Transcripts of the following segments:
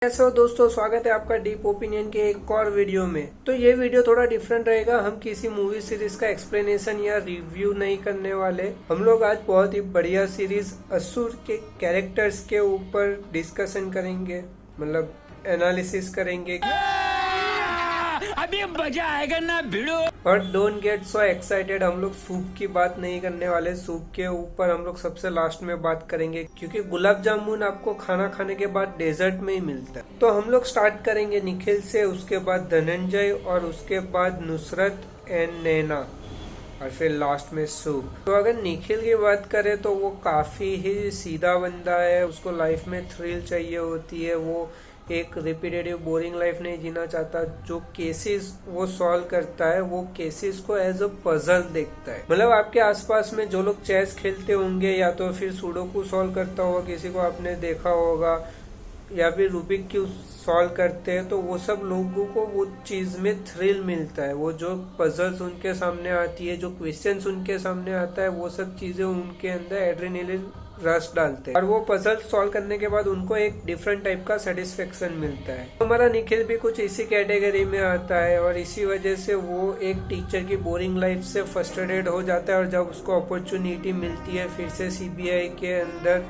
कैसे हो दोस्तों, स्वागत है आपका डीप ओपिनियन के एक और वीडियो में। तो ये वीडियो थोड़ा डिफरेंट रहेगा। हम किसी मूवी सीरीज का एक्सप्लेनेशन या रिव्यू नहीं करने वाले। हम लोग आज बहुत ही बढ़िया सीरीज असुर के कैरेक्टर्स के ऊपर डिस्कशन करेंगे, मतलब एनालिसिस करेंगे। अभी मजा आएगा ना भिड़ो। और डोंट गेट सो एक्साइटेड, हम लोग सूप की बात नहीं करने वाले। सूप के ऊपर हम लोग सबसे लास्ट में बात करेंगे, क्योंकि गुलाब जामुन आपको खाना खाने के बाद डेजर्ट में ही मिलता है। तो हम लोग स्टार्ट करेंगे निखिल से, उसके बाद धनंजय और उसके बाद नुसरत एंड नैना और फिर लास्ट में सूप। तो अगर निखिल की बात करें तो वो काफी ही सीधा बंदा है। उसको लाइफ में थ्रिल चाहिए होती है। वो एक रिपीटेटिव बोरिंग लाइफ नहीं जीना चाहता। जो केसेस वो सॉल्व करता है, वो केसेस को एज अ पजल देखता है। मतलब आपके आसपास में जो लोग चेस खेलते होंगे या तो फिर सुडोकू सॉल्व करता होगा, किसी को आपने देखा होगा, या फिर रूबिक क्यूब सॉल्व करते हैं, तो वो सब लोगों को वो चीज में थ्रिल मिलता है। वो जो पजल्स उनके सामने आती है, जो क्वेश्चंस उनके सामने आता है, वो सब चीजें उनके अंदर एड्रेनलिन रश डालते हैं और वो पजल सॉल्व करने के बाद उनको एक डिफरेंट टाइप का सेटिस्फेक्शन मिलता है। हमारा निखिल भी कुछ इसी कैटेगरी में आता है और इसी वजह से वो एक टीचर की बोरिंग लाइफ से फ्रस्ट्रेटेड हो जाता है। और जब उसको अपॉर्चुनिटी मिलती है फिर से सीबीआई के अंदर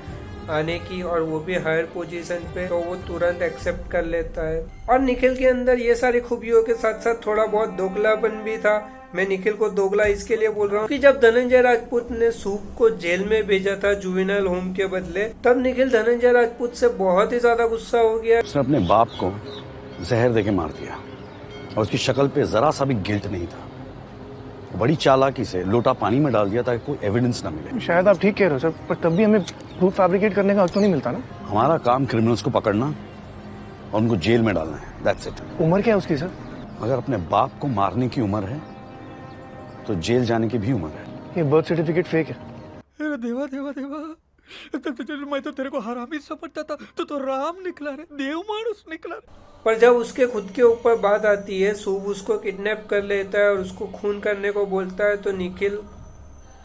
आने की, और वो भी हायर पोजीशन पे, तो वो तुरंत एक्सेप्ट कर लेता है। और निखिल के अंदर ये सारी खूबियों के साथ साथ थोड़ा बहुत दोगलापन भी था। मैं निखिल को दोगला इसके लिए बोल रहा हूँ कि जब धनंजय राजपूत ने सूप को जेल में भेजा था जुवेनाइल होम के बदले, तब निखिल धनंजय राजपूत से बहुत ही ज्यादा गुस्सा हो गया। उसने अपने बाप को जहर देके मार दिया और उसकी शक्ल पे जरा सा भी गिल्ट नहीं था। बड़ी चालाकी से लोटा पानी में डाल दिया ताकि कोई एविडेंस ना मिले। शायद आप ठीक कह रहे हो सर, पर तब भी हमें प्रूफ फैब्रिकेट करने का हक तो नहीं मिलता ना। हमारा काम क्रिमिनल्स को पकड़ना और उनको जेल में डालना है, दैट्स इट। उम्र क्या है उसकी सर? अगर अपने बाप को मारने की उम्र है तो जेल जाने की भी उम्र है। ये बर्थ सर्टिफिकेट फेक है। अरे देवा देवा देवा, मैं तो तेरे को हरामी समझता था, तो राम निकला रे, देव मानुस निकला रे। पर जब उसके खुद के ऊपर बात आती है, सूप उसको किडनैप कर लेता है और उसको खून करने को बोलता है, तो निखिल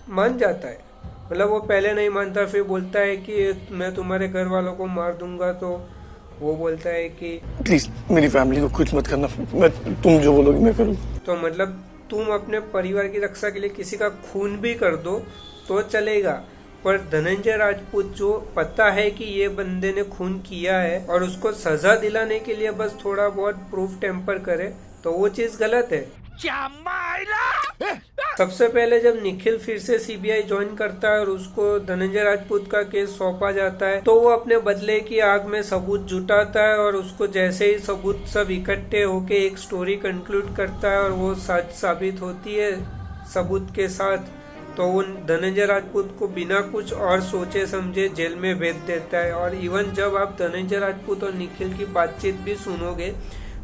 मान जाता है। मतलब वो पहले नहीं मानता, फिर बोलता है कि मैं तुम्हारे घर वालों को मार दूंगा। तो वो बोलता है कि प्लीज मेरी फैमिली को कुछ मत करना, मैं तुम जो बोलोगी मैं करूँ। तो मतलब तुम अपने परिवार की रक्षा के लिए किसी का खून भी कर दो तो चलेगा, पर धनंजय राजपूत जो पता है कि ये बंदे ने खून किया है और उसको सजा दिलाने के लिए बस थोड़ा बहुत प्रूफ टेम्पर करे, तो वो चीज गलत है। सबसे पहले जब निखिल फिर से सीबीआई ज्वाइन करता है और उसको धनंजय राजपूत का केस सौंपा जाता है, तो वो अपने बदले की आग में सबूत जुटाता है और उसको जैसे ही सबूत सब इकट्ठे होके एक स्टोरी कंक्लूड करता है और वो सच साबित होती है सबूत के साथ, तो वो धनंजय राजपूत को बिना कुछ और सोचे समझे जेल में भेज देता है। और इवन जब आप धनंजय राजपूत और निखिल की बातचीत भी सुनोगे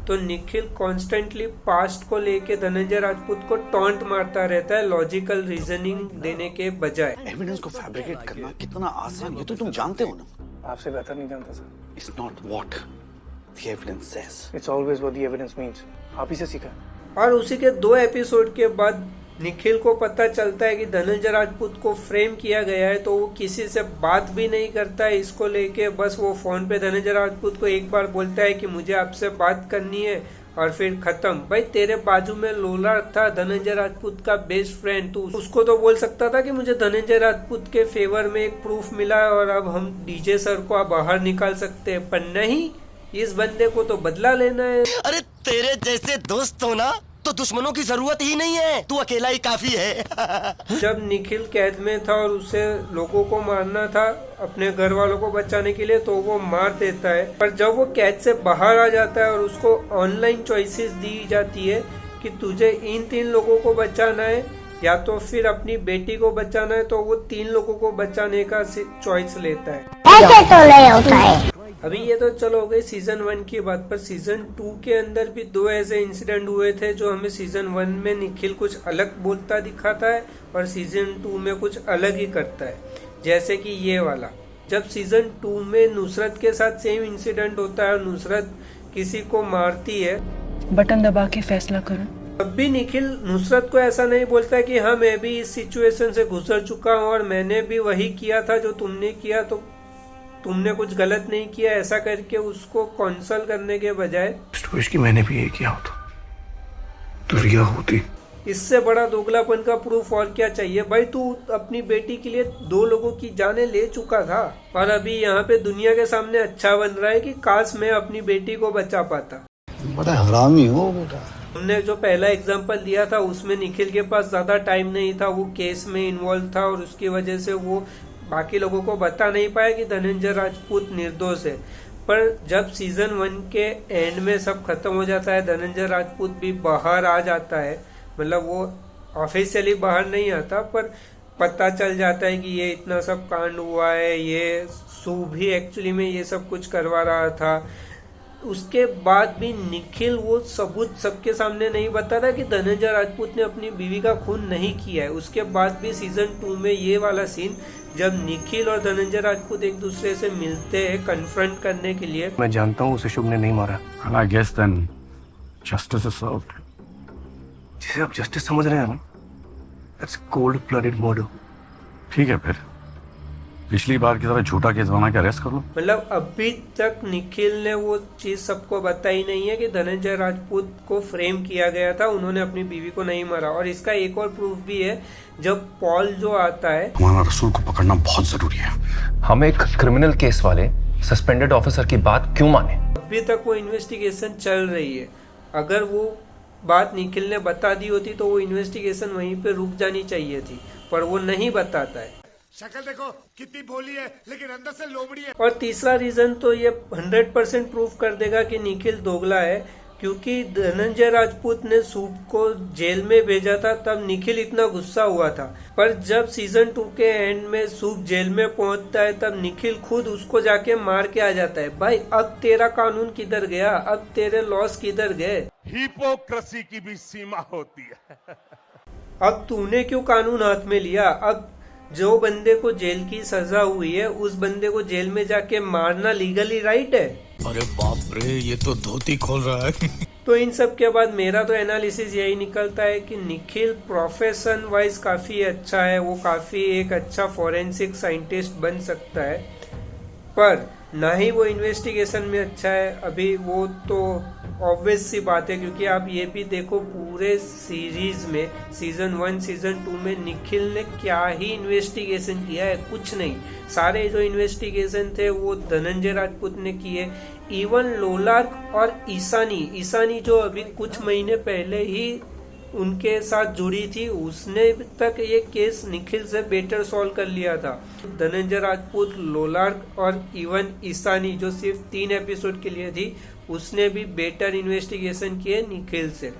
तो निखिल कॉन्स्टेंटली पास्ट को लेके धनंजय राजपूत को टॉन्ट मारता रहता है, लॉजिकल रीजनिंग देने के बजाय। एविडेंस को फैब्रिकेट करना कितना आसान, ये तो तुम जानते हो ना। आपसे बेहतर नहीं जानता sir. It's not what the evidence says, it's always what the evidence means. आप ही से सीखा है। और उसी के 2 एपिसोड के बाद निखिल को पता चलता है कि धनंजय राजपूत को फ्रेम किया गया है, तो वो किसी से बात भी नहीं करता है इसको लेके। बस वो फोन पे धनंजय राजपूत को एक बार बोलता है कि मुझे आपसे बात करनी है और फिर खत्म। भाई तेरे बाजू में लोला था धनंजय राजपूत का बेस्ट फ्रेंड, तू उसको तो बोल सकता था कि मुझे धनंजय राजपूत के फेवर में एक प्रूफ मिला है और अब हम डीजे सर को बाहर निकाल सकते हैं, पर नहीं, इस बंदे को तो बदला लेना है। अरे तेरे जैसे दोस्त हो ना तो दुश्मनों की जरूरत ही नहीं है, तू अकेला ही काफी है। जब निखिल कैद में था और उसे लोगों को मारना था अपने घर वालों को बचाने के लिए, तो वो मार देता है। पर जब वो कैद से बाहर आ जाता है और उसको ऑनलाइन चॉइसेस दी जाती है कि तुझे इन 3 लोगों को बचाना है या तो फिर अपनी बेटी को बचाना है, तो वो 3 लोगों को बचाने का चॉइस लेता है। ऐसे तो नहीं होता है। अभी ये तो चलो हो गई सीजन 1 की बात, पर सीजन 2 के अंदर भी 2 ऐसे इंसिडेंट हुए थे जो हमें सीजन 1 में निखिल कुछ अलग बोलता दिखाता है और सीजन 2 में कुछ अलग ही करता है। जैसे कि ये वाला, जब सीजन 2 में नुसरत के साथ सेम इंसिडेंट होता है और नुसरत किसी को मारती है, बटन दबा के फैसला करो। अब भी निखिल नुसरत को ऐसा नहीं बोलता कि हाँ मैं भी इस सिचुएशन से गुजर चुका हूँ और मैंने भी वही किया था जो तुमने किया, तो तुमने कुछ गलत नहीं किया ऐसा करके उसको कॉन्सल करने के बजाय विश की मैंने भी यही किया होता तो रिया होती। इससे बड़ा दोगलापन का प्रूफ और क्या चाहिए भाई। तू अपनी बेटी के लिए 2 लोगों की जानें ले चुका था और अभी यहाँ पे दुनिया के सामने अच्छा बन रहा है कि काश मैं अपनी बेटी को बचा पाता। बड़ा हरामी हो बेटा। हमने जो पहला एग्जांपल दिया था उसमें निखिल के पास ज्यादा टाइम नहीं था, वो केस में इन्वॉल्व था और उसकी वजह से वो बाकी लोगों को बता नहीं पाया कि धनंजय राजपूत निर्दोष है। पर जब सीजन 1 के एंड में सब खत्म हो जाता है, धनंजय राजपूत भी बाहर आ जाता है, मतलब वो ऑफिशियली बाहर नहीं आता पर पता चल जाता है कि ये इतना सब कांड हुआ है, ये सूब ही एक्चुअली में ये सब कुछ करवा रहा था। उसके बाद भी निखिल वो सबूत सबके सामने नहीं बताता कि धनंजय राजपूत ने अपनी बीवी का खून नहीं किया है। उसके बाद भी सीजन 2 में ये वाला सीन जब निखिल और धनंजय राजपूत एक दूसरे से मिलते हैं कन्फ्रंट करने के लिए, मैं जानता हूँ उसे शुभ ने नहीं मारा। And I guess then justice is served. जिसे आप जस्टिस समझ रहे हैं ना, दैट्स कोल्ड ब्लडेड मर्डर। ठीक है फिर पिछली बार की तरह झूठा केस बना के अरेस्ट कर लो। मतलब अभी तक निखिल ने वो चीज सबको बताई नहीं है कि धनंजय राजपूत को फ्रेम किया गया था, उन्होंने अपनी बीवी को नहीं मारा। और इसका एक और प्रूफ भी है, जब पॉल जो आता है, हमारा रसूल को पकड़ना बहुत जरूरी है। हम एक क्रिमिनल केस वाले सस्पेंडेड ऑफिसर की बात क्यों माने? अभी तक वो इन्वेस्टिगेशन चल रही है। अगर वो बात निखिल ने बता दी होती तो वो इन्वेस्टिगेशन वहीं पे रुक जानी चाहिए थी, पर वो नहीं बताता है। शक्ल देखो कितनी भोली है लेकिन अंदर से लोमड़ी है। और तीसरा रीजन तो ये 100% प्रूफ कर देगा कि निखिल दोगला है, क्योंकि धनंजय राजपूत ने सूब को जेल में भेजा था तब निखिल इतना गुस्सा हुआ था, पर जब सीजन 2 के एंड में सूब जेल में पहुंचता है तब निखिल खुद उसको जाके मार के आ जाता है। भाई अब तेरा कानून किधर गया, अब तेरे लॉस किधर गए? हिपोक्रेसी की भी सीमा होती है। अब तूने क्यों कानून हाथ में लिया? अब जो बंदे को जेल की सजा हुई है उस बंदे को जेल में जाके मारना लीगली राइट है? अरे बाप रे, ये तो धोती खोल रहा है। तो इन सब के बाद मेरा तो एनालिसिस यही निकलता है कि निखिल प्रोफेशन वाइज काफी अच्छा है, वो काफी एक अच्छा फॉरेंसिक साइंटिस्ट बन सकता है, पर ना ही वो इन्वेस्टिगेशन में अच्छा है। अभी वो तो ऑब्वियस सी बात है, क्योंकि आप ये भी देखो पूरे सीरीज में सीजन 1 सीजन 2 में निखिल ने क्या ही इन्वेस्टिगेशन किया है, कुछ नहीं। सारे जो इन्वेस्टिगेशन थे वो धनंजय राजपूत ने किए। इवन लोलार्क और ईशानी जो अभी कुछ महीने पहले ही उनके साथ जुड़ी थी, उसने तक ये केस निखिल से बेटर सॉल्व कर लिया था। धनंजय राजपूत, लोलार्क और इवन ईशानी जो सिर्फ 3 एपिसोड के लिए थी, उसने भी बेटर इन्वेस्टिगेशन किए निखिल से।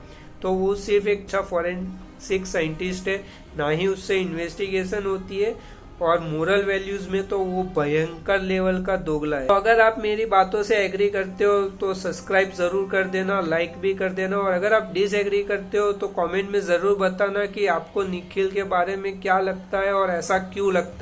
तो वो सिर्फ एक अच्छा फॉरेंसिक साइंटिस्ट है, ना ही उससे इन्वेस्टिगेशन होती है, और मोरल वैल्यूज में तो वो भयंकर लेवल का दोगला है। तो अगर आप मेरी बातों से एग्री करते हो तो सब्सक्राइब जरूर कर देना, लाइक भी कर देना, और अगर आप डिसएग्री करते हो तो कमेंट में जरूर बताना कि आपको निखिल के बारे में क्या लगता है और ऐसा क्यों लगता है।